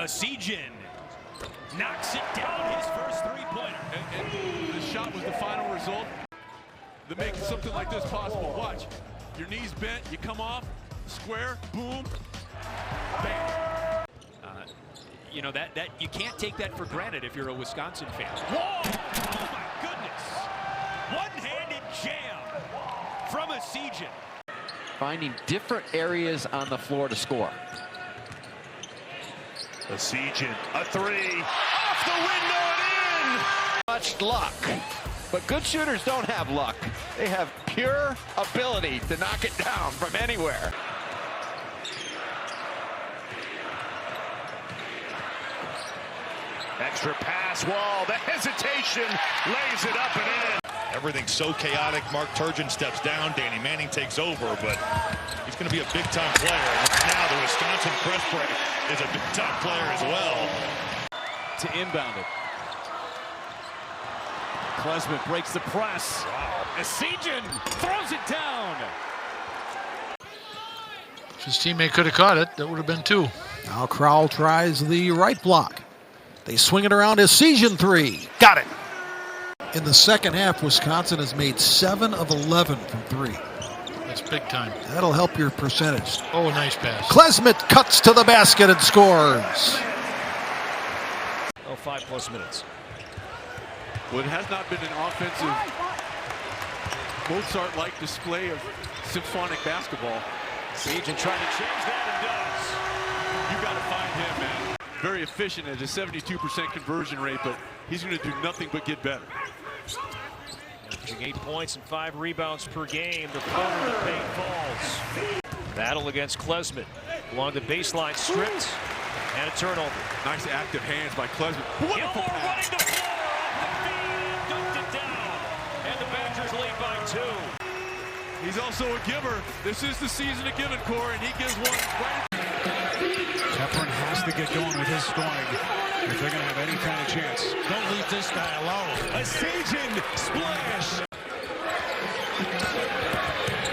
Essegian knocks it down, his first three-pointer. And the shot was the final result that makes something like this possible. Watch, your knees bent, you come off, square, boom, bang. You know, that you can't take that for granted if you're a Wisconsin fan. Whoa! Oh my goodness! One-handed jam from Essegian. Finding different areas on the floor to score. Essegian, a three, off the window and in! Much luck, but good shooters don't have luck. They have pure ability to knock it down from anywhere. Extra pass, Wall, the hesitation, lays it up and in. Everything's so chaotic. Mark Turgeon steps down, Danny Manning takes over, but he's going to be a big-time player. And now the Wisconsin press break is a big-time player as well. To inbound it. Klesmit breaks the press. Wow. Essegian throws it down. If his teammate could have caught it, that would have been two. Now Crowell tries the right block. They swing it around. Essegian three. Got it. In the second half, Wisconsin has made 7 of 11 from three. That's big time. That'll help your percentage. Oh, nice pass. Klesmit cuts to the basket and scores. Oh, 5+ minutes. Well, it has not been an offensive Mozart-like display of symphonic basketball. Essegian trying to change that and does. You got to find him, man. Very efficient at a 72% conversion rate, but he's going to do nothing but get better. Averaging 8 points and 5 rebounds per game. The corner of the paint falls. Battle against Klesmit. Along the baseline, stripped, and a turnover. Nice active hands by Klesmit. Gilmore running the floor, off the feed, dunked it down. And the Badgers lead by 2. He's also a giver. This is the season of giving, Corey, and he gives one right. Shepard has to get going with his scoring if they're going to have any kind of chance. Don't leave this guy alone. Essegian splash.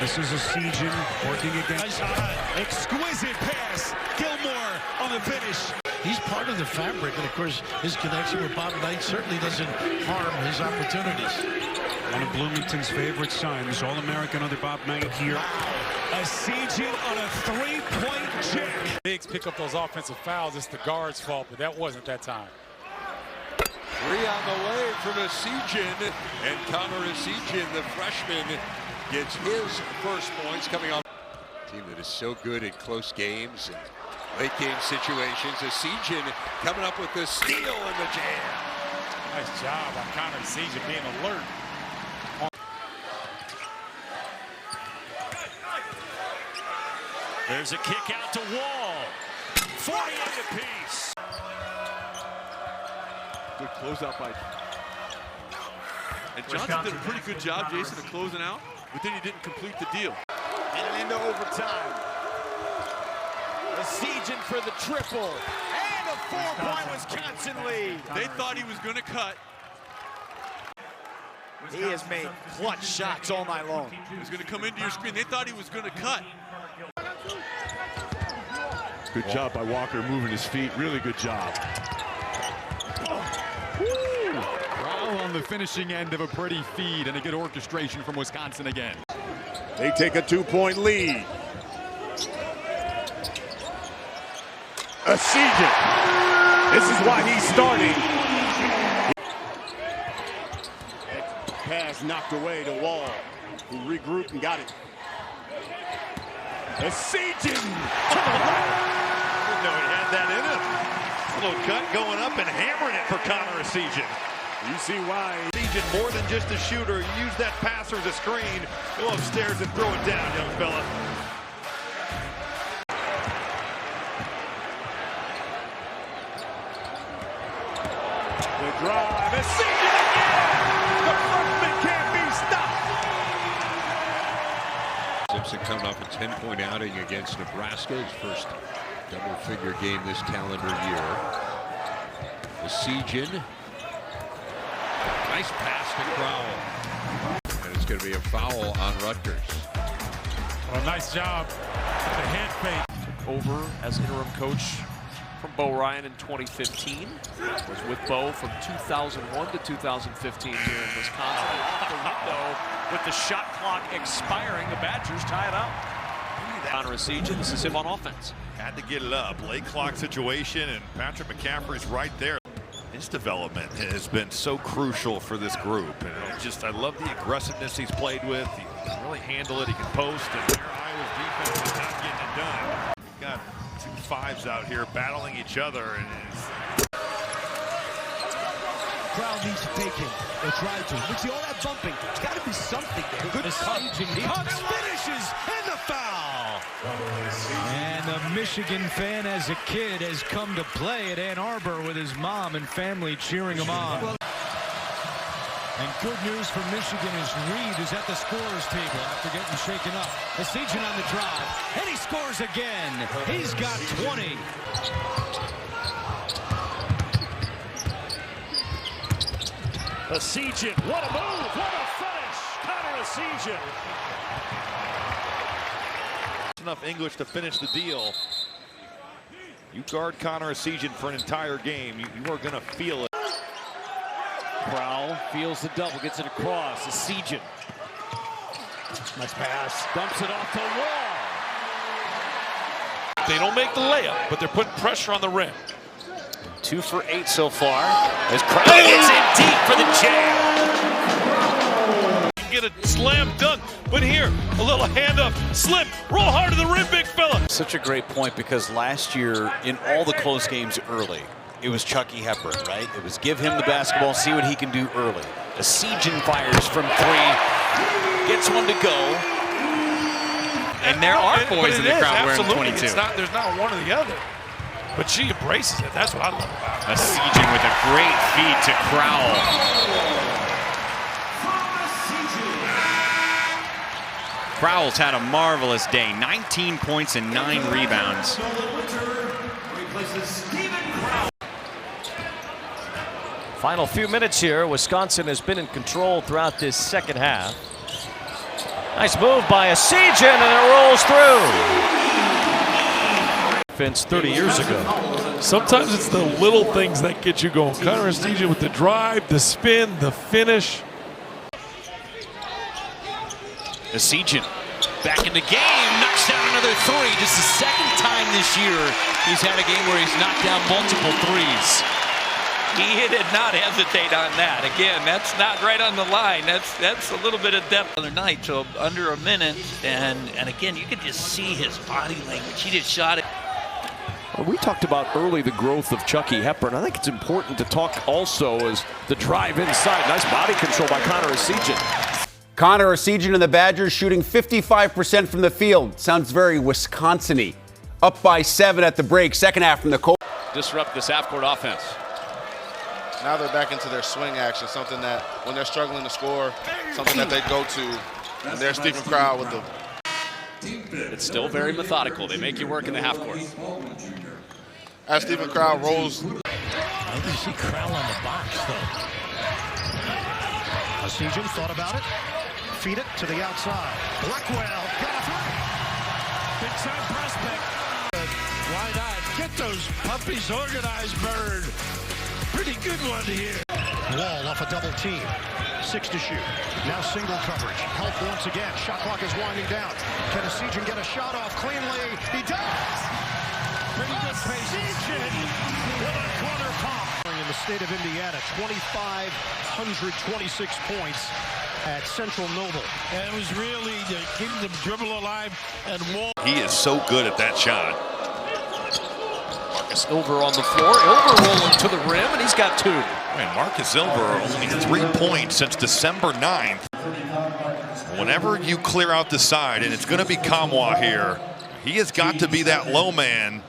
This is Essegian working against. Exquisite pass. Gilmore on the finish. He's part of the fabric, and of course, his connection with Bob Knight certainly doesn't harm his opportunities. One of Bloomington's favorite sons, All-American under Bob Knight here. Essegian on a three-point check. Bigs pick up those offensive fouls. It's the guard's fault, but that wasn't that time. 3 on the way from Essegian, and Connor Essegian, the freshman, gets his first points coming off. Team that is so good in close games and late game situations. Essegian coming up with the steal and the jam. Nice job on Connor Essegian being alert. There's a kick out to Wall. 48 apiece. Good closeout by. And Johnson did a pretty good job, Jason, of closing out, but then he didn't complete the deal. And into overtime. Essegian for the triple. And a 4-point Wisconsin lead. They thought he was going to cut. He has made clutch shots all night long. He was going to come into your screen. They thought he was going to cut. Good job by Walker moving his feet. Really good job. Crowell on the finishing end of a pretty feed and a good orchestration from Wisconsin again. They take a 2-point lead. Essegian. This is why he's starting. Pass knocked away to Wall, who regrouped and got it. Essegian to the right. Didn't know he had that in him. Little cut going up and hammering it for Connor Essegian. You see why. Essegian, more than just a shooter, you use that passer as a screen. Go upstairs and throw it down, young fella. The drive. Essegian again! The freshman can't be stopped! Simpson coming off a 10-point outing against Nebraska, his first double-figure game this calendar year. Essegian. Nice pass to Crowell. And it's going to be a foul on Rutgers. Well, nice job. The hand fake. Over as interim coach from Bo Ryan in 2015. Was with Bo from 2001 to 2015 here in Wisconsin. Off the window with the shot clock expiring. The Badgers tie it up. Connor Essegian, this is him on offense. Had to get it up. Late clock situation, and Patrick McCaffrey's right there. His development has been so crucial for this group. And I love the aggressiveness he's played with. He can really handle it. He can post. And there Iowa's defense is not getting it done. We've got two fives out here battling each other. And crowd needs to take him or try to. We see all that bumping. There's got to be something there. Good cuts, finishes, and the foul. And a Michigan fan as a kid has come to play at Ann Arbor with his mom and family cheering him on. And good news for Michigan is Reed is at the scorer's table after getting shaken up. Essegian on the drive, and he scores again. He's got 20. Essegian, what a move, what a finish. Connor Essegian. enough English to finish the deal. You guard Connor Essegian for an entire game, you are going to feel it. Crowell feels the double, gets it across. Essegian. Nice pass. Dumps it off the wall. They don't make the layup, but they're putting pressure on the rim. 2 for 8 so far. As Crowell gets in deep for the jam. Get a slam dunk, but here, a little hand up, slip, roll hard to the rim, big fella. Such a great point, because last year, in all the close games early, it was Chucky Hepburn, right? It was give him the basketball, see what he can do early. Essegian fires from 3, gets one to go. And there are boys in the crowd wearing absolutely. 22. There's not one or the other. But she embraces it. That's what I love about it. Essegian with a great feed to Crowell. Crowell's had a marvelous day. 19 points and 9 rebounds. Final few minutes here. Wisconsin has been in control throughout this second half. Nice move by Essegian, and it rolls through. Offense 30 years ago. Sometimes it's the little things that get you going. Connor Essegian with the drive, the spin, the finish. Essegian back in the game, knocks down another 3. Just the second time this year he's had a game where he's knocked down multiple threes. He did not hesitate on that. Again, that's not right on the line. That's a little bit of depth the other night. So under a minute, and again, you could just see his body language. He just shot it. Well, we talked about early the growth of Chucky Hepburn. I think it's important to talk also as the drive inside. Nice body control by Connor Essegian. Connor Essegian and the Badgers shooting 55% from the field. Sounds very Wisconsin-y. Up by 7 at the break. Second half from the court. Disrupt this half-court offense. Now they're back into their swing action, something that when they're struggling to score, something that they go to. And there's Stephen Crowell with the... It's still very methodical. They make you work in the half-court. As Stephen Crowell rolls... I think you see Crowell on the box, though. Essegian thought about it. Feed it to the outside. Blackwell got a three. Big time prospect. Why not? Get those puppies organized, Bird. Pretty good one here. Wall off a double team. 6 to shoot. Now single coverage. Help once again. Shot clock is winding down. Can Essegian get a shot off cleanly? He does! Pretty good pace. Essegian with a corner pop. In the state of Indiana, 2,526 points at Central Noble. And it was really keeping them dribble alive and Wall. He is so good at that shot. Marcus Ilver on the floor. Ilver rolling to the rim, and he's got 2. Man, Marcus Ilver only 3 points since December 9th. Whenever you clear out the side, and it's going to be Kamwa here, he has got to be that low man.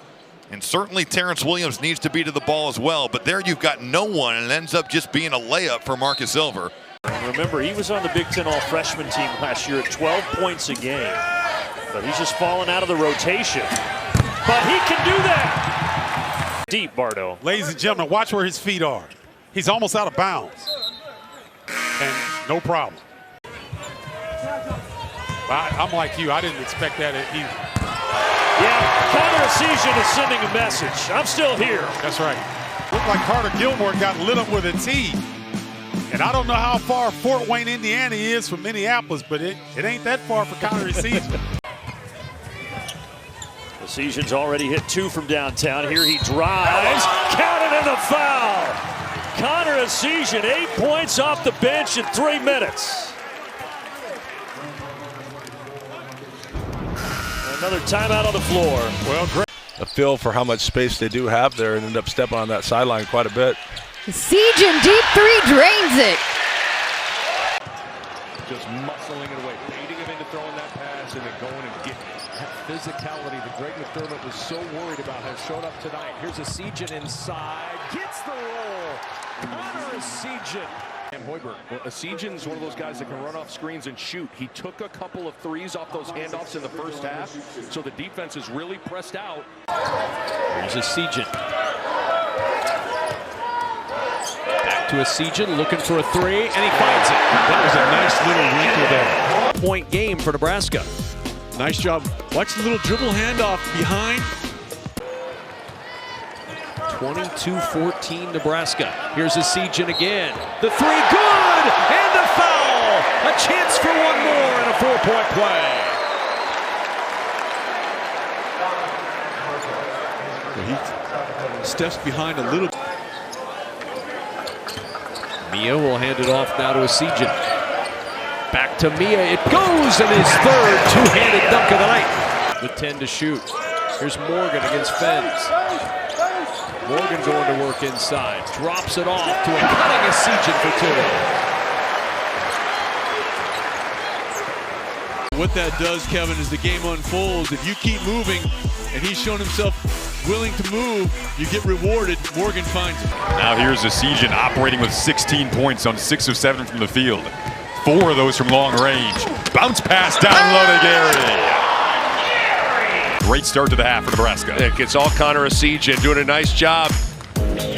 And certainly Terrence Williams needs to be to the ball as well. But there you've got no one, and it ends up just being a layup for Marcus Ilver. Remember, he was on the Big Ten All-Freshman team last year at 12 points a game. But he's just fallen out of the rotation. But he can do that! Deep, Bardo. Ladies and gentlemen, watch where his feet are. He's almost out of bounds. And no problem. I'm like you. I didn't expect that either. Yeah, Connor Essegian is sending a message. I'm still here. That's right. Looked like Carter Gilmore got lit up with a tee. And I don't know how far Fort Wayne, Indiana is from Minneapolis, but it ain't that far for Connor Essegian. Essegian's already hit 2 from downtown. Here he drives. Counted and a foul. Connor Essegian, 8 points off the bench in 3 minutes. Another timeout on the floor. Well, great. A feel for how much space they do have there and end up stepping on that sideline quite a bit. Essegian, deep 3, drains it. Just muscling it away, baiting him into throwing that pass and then going and getting that physicality that Greg McDermott was so worried about has showed up tonight. Here's Essegian inside, gets the roll. Connor Essegian. And Hoiberg. Well, Essegian's one of those guys that can run off screens and shoot. He took a couple of threes off those handoffs in the first half, so the defense is really pressed out. Here's Essegian. Back to Essegian, looking for a 3, and he finds it. That was a nice little wrinkle there. Point game for Nebraska. Nice job. Watch the little dribble handoff behind. 22-14 Nebraska. Here's Essegian again. The 3, good! And the foul! A chance for one more and a 4-point play. He steps behind a little. Mia will hand it off now to Essegian. Back to Mia. It goes, and his third two-handed dunk of the night. With 10 to shoot. Here's Morgan against Fens. Morgan going to work inside. Drops it off to a cutting Essegian for 2. What that does, Kevin, as the game unfolds, if you keep moving and he's shown himself willing to move, you get rewarded. Morgan finds it. Now here's Essegian operating with 16 points on 6 of 7 from the field. 4 of those from long range. Bounce pass down low to Gary. Great start to the half for Nebraska. It's all Connor Essegian doing a nice job.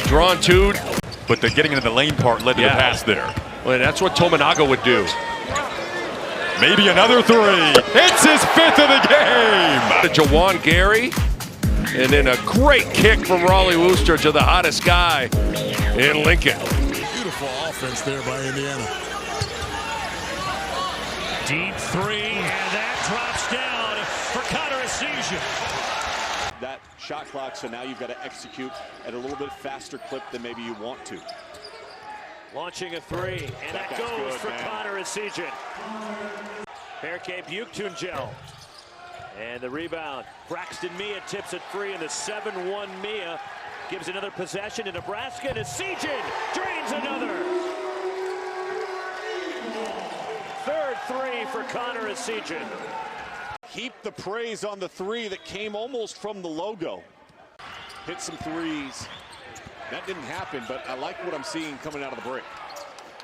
Drawn 2. But the getting into the lane part led to the pass there. Well, that's what Tominaga would do. Maybe another 3. It's his 5th of the game. Jawan Gary. And then a great kick from Raleigh Wooster to the hottest guy in Lincoln. Beautiful offense there by Indiana. Deep 3, and that drops down for Connor Essegian. That shot clock, so now you've got to execute at a little bit faster clip than maybe you want to. Launching a 3, and that goes good, for Connor Essegian. Bearcamp Uktungel. And the rebound. Braxton Mia tips it free, and the 7-1 Mia gives another possession to Nebraska, and Essegian drains another. Third 3 for Connor Essegian. Keep the praise on the 3 that came almost from the logo. Hit some threes. That didn't happen, but I like what I'm seeing coming out of the break.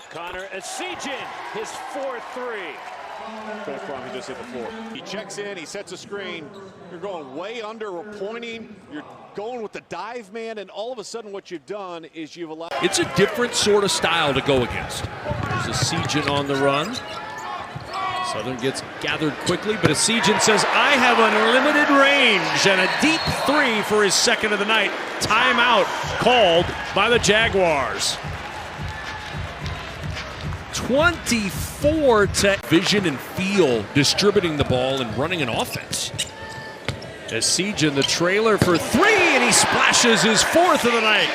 Connor Essegian, his 4th 3. Back from, he just hit the floor. He checks in, he sets a screen. You're going way under or pointing. You're going with the dive man, and all of a sudden what you've done is you've allowed... It's a different sort of style to go against. There's Essegian on the run. Southern gets gathered quickly, but Essegian says, I have unlimited range, and a deep 3 for his 2nd of the night. Timeout called by the Jaguars. 24 to vision and feel, distributing the ball and running an offense. Essegian, the trailer for 3, and he splashes his 4th of the night.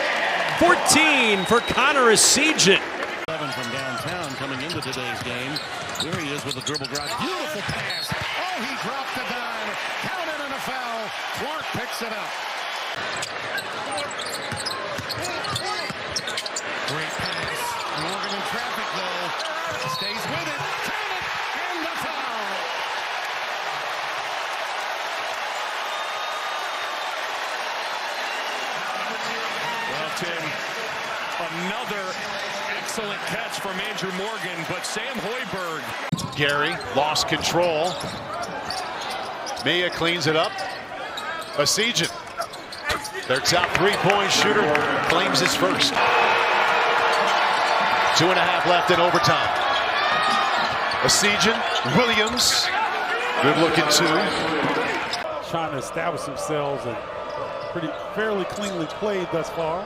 14 for Connor Essegian. 7 from downtown coming into today's game. Here he is with a dribble drive. Beautiful pass. Oh, he dropped the dime. Counted and a foul. Clark picks it up. Great pass. Morgan in traffic, though. Stays with it. Count it. And the foul. Well, Tim, another excellent catch from Andrew Morgan, but Sam Hoiberg. Gary lost control. Mia cleans it up. Essegian, their top 3-point shooter, claims his first. 2.5 left in overtime. Essegian, Williams, good looking 2. trying to establish themselves and fairly cleanly played thus far.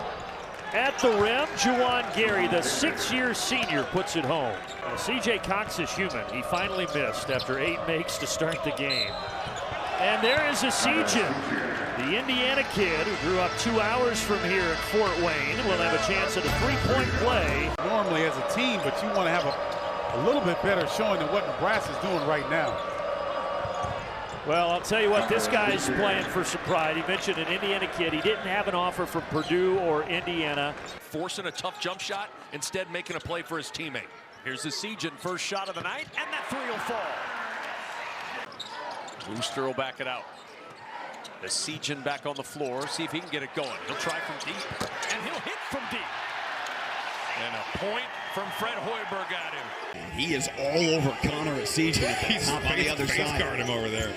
At the rim, Juwan Gary, the 6-year senior, puts it home. Now, C.J. Cox is human. He finally missed after 8 makes to start the game. And there is Essegian, the Indiana kid who grew up 2 hours from here at Fort Wayne, will have a chance at a 3-point play. Normally as a team, but you want to have a little bit better showing than what Nebraska's doing right now. Well, I'll tell you what, this guy's playing for some pride. He mentioned an Indiana kid. He didn't have an offer from Purdue or Indiana. Forcing a tough jump shot, instead making a play for his teammate. Here's Essegian, first shot of the night, and that 3 will fall. Wooster will back it out. Essegian back on the floor, see if he can get it going. He'll try from deep, and he'll hit from deep. And a point from Fred Hoiberg at him. He is all over Connor Essegian. He's on the other side. Guard him over there.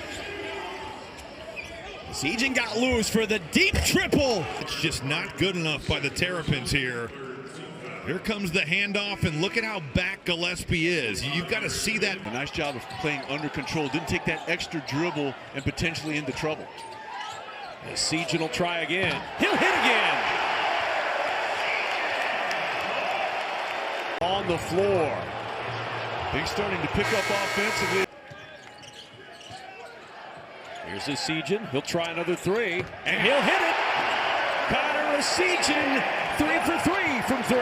Essegian got loose for the deep triple. It's just not good enough by the Terrapins here. Here comes the handoff, and look at how back Gillespie is. You've got to see that. A nice job of playing under control. Didn't take that extra dribble and potentially into trouble. Essegian will try again. He'll hit again. On the floor. He's starting to pick up offensively. Here's Essegian. He'll try another 3, and he'll hit it. Connor Essegian, 3 for 3 from 3.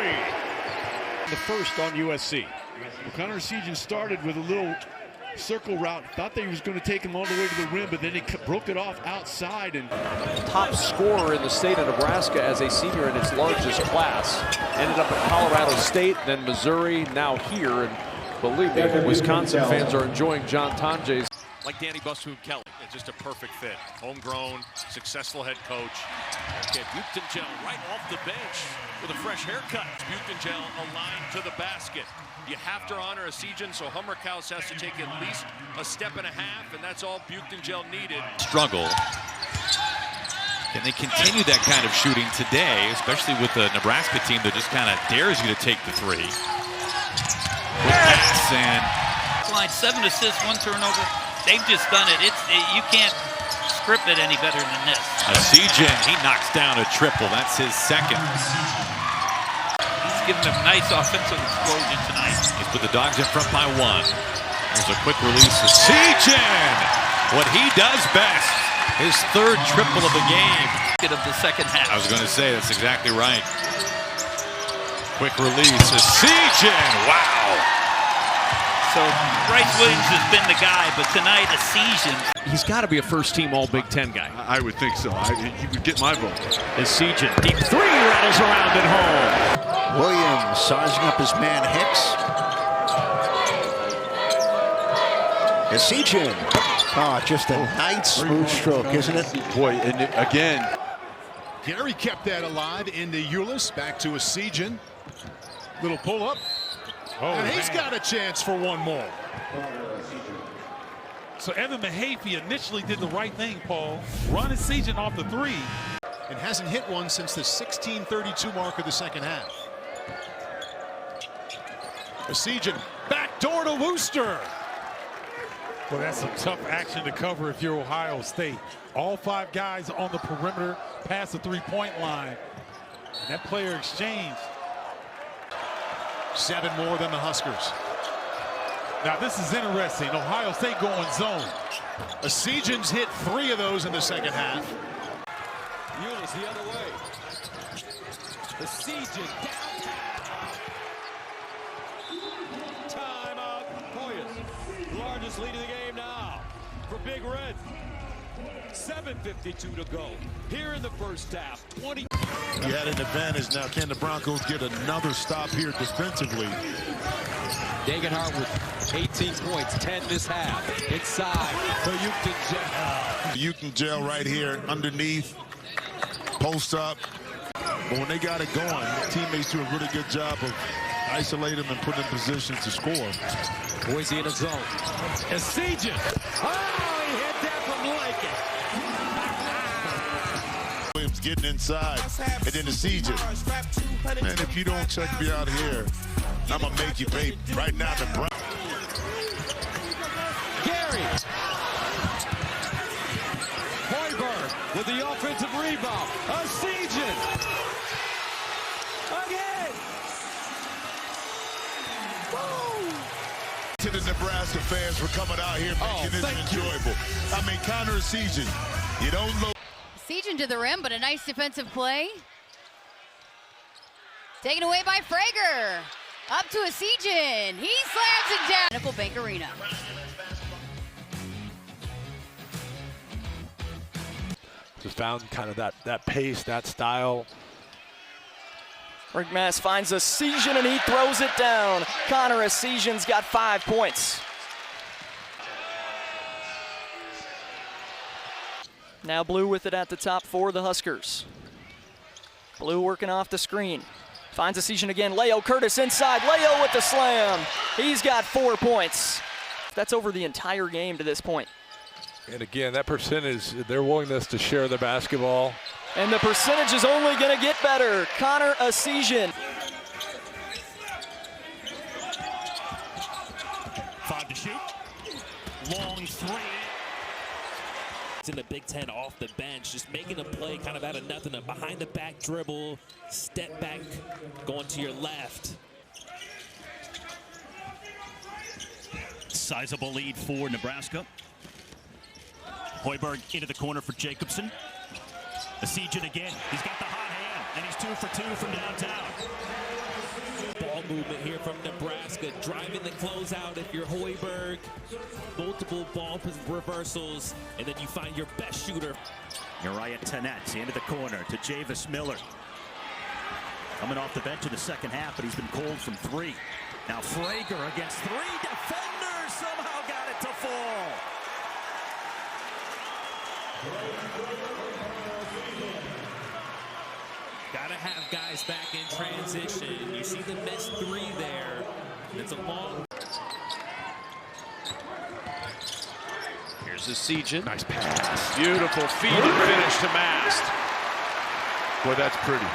The first on USC. Well, Connor Essegian started with a little circle route. Thought that he was going to take him all the way to the rim, but then he broke it off outside. And top scorer in the state of Nebraska as a senior in its largest class. Ended up at Colorado State, then Missouri, now here. And believe me, Wisconsin fans are enjoying John Tonje's. Like Danny Busfood-Kelly, it's just a perfect fit. Homegrown, successful head coach. Okay, Buchtengel right off the bench with a fresh haircut. Buchtengel aligned to the basket. You have to honor Essegian, so Hummerkaus has to take at least a step and a half, and that's all Buchtengel needed. Struggle. Can they continue that kind of shooting today, especially with the Nebraska team that just kind of dares you to take the 3? Pass and Line 7 assists, 1 turnover. They've just done it. You can't script it any better than this. Essegian, he knocks down a triple. That's his second. He's given them nice offensive explosion tonight. He's put the Dogs in front by 1. There's a quick release. Essegian, what he does best. His 3rd triple of the game. Of the second half. I was going to say, that's exactly right. Quick release. Essegian, wow. So Bryce Williams has been the guy, but tonight Essegian. He's got to be a first-team All-Big Ten guy. I would think so. He would get my vote. Essegian, deep 3, rattles around at home. Williams sizing up his man Hicks. Essegian. Just a nice smooth stroke, isn't it? Boy, and again. Gary kept that alive into Ulis. Back to Essegian. Little pull-up. And he's got a chance for one more. So Evan Mahaffey initially did the right thing, Paul. Run Essegian off the 3. And hasn't hit one since the 16:32 mark of the second half. Essegian, backdoor to Wooster. Well, that's some tough action to cover if you're Ohio State. All 5 guys on the perimeter past the 3-point line. And that player exchange. 7 more than the Huskers. Now this is interesting. Ohio State going zone. Essegian's hit 3 of those in the second half. Ulis the other way. Essegian downtown. Timeout. Hoyas. Largest lead of the game now for Big Red. 7:52 to go here in the first half. 20. You had an advantage now. Can the Broncos get another stop here defensively? Degenhart with 18 points, 10 this half. Inside for Buchtengel right here underneath. Post up. But when they got it going, teammates do a really good job of isolating them and putting in position to score. Boise in a zone. Essegian. Oh, he hit that from Lincoln. Williams getting inside, and then Essegian. Man, if you don't check me out here, I'm gonna make you pay right now. The Brown. Gary. with the offensive rebound. Essegian. Again. Woo. To the Nebraska fans for coming out here making this enjoyable. I mean, Connor Essegian, you don't know. Essegian to the rim, but a nice defensive play. Taken away by Frager. Up to Essegian. He slams it down. Nickel Bank Arena. Just found kind of that pace, that style. Rick Mass finds Essegian and he throws it down. Connor Essegian's got 5 points. Now Blue with it at the top for the Huskers. Blue working off the screen. Finds Essegian again. Leo Curtis inside. Leo with the slam. He's got 4 points. That's over the entire game to this point. And again, that percentage, their willingness to share the basketball. And the percentage is only going to get better. Connor Essegian. 5 to shoot. Long 3. In the Big Ten off the bench, just making a play kind of out of nothing, a behind the back dribble, step back, going to your left. Sizable lead for Nebraska. Hoiberg into the corner for Jacobson. Essegian again, he's got the hot hand, and he's 2 for 2 from downtown. Ball movement here from Nebraska, driving the closeout if you're Hoiberg. Multiple ball reversals, and then you find your best shooter. Uriah Tenette into the corner to Javis Miller. Coming off the bench in the second half, but he's been cold from 3. Now Frager against 3 defenders, somehow got it to fall. Gotta have guys back in transition. You see the missed 3 there. It's a long. Here's Essegian. Nice pass. Beautiful feed and finish to Mast. Boy, that's pretty.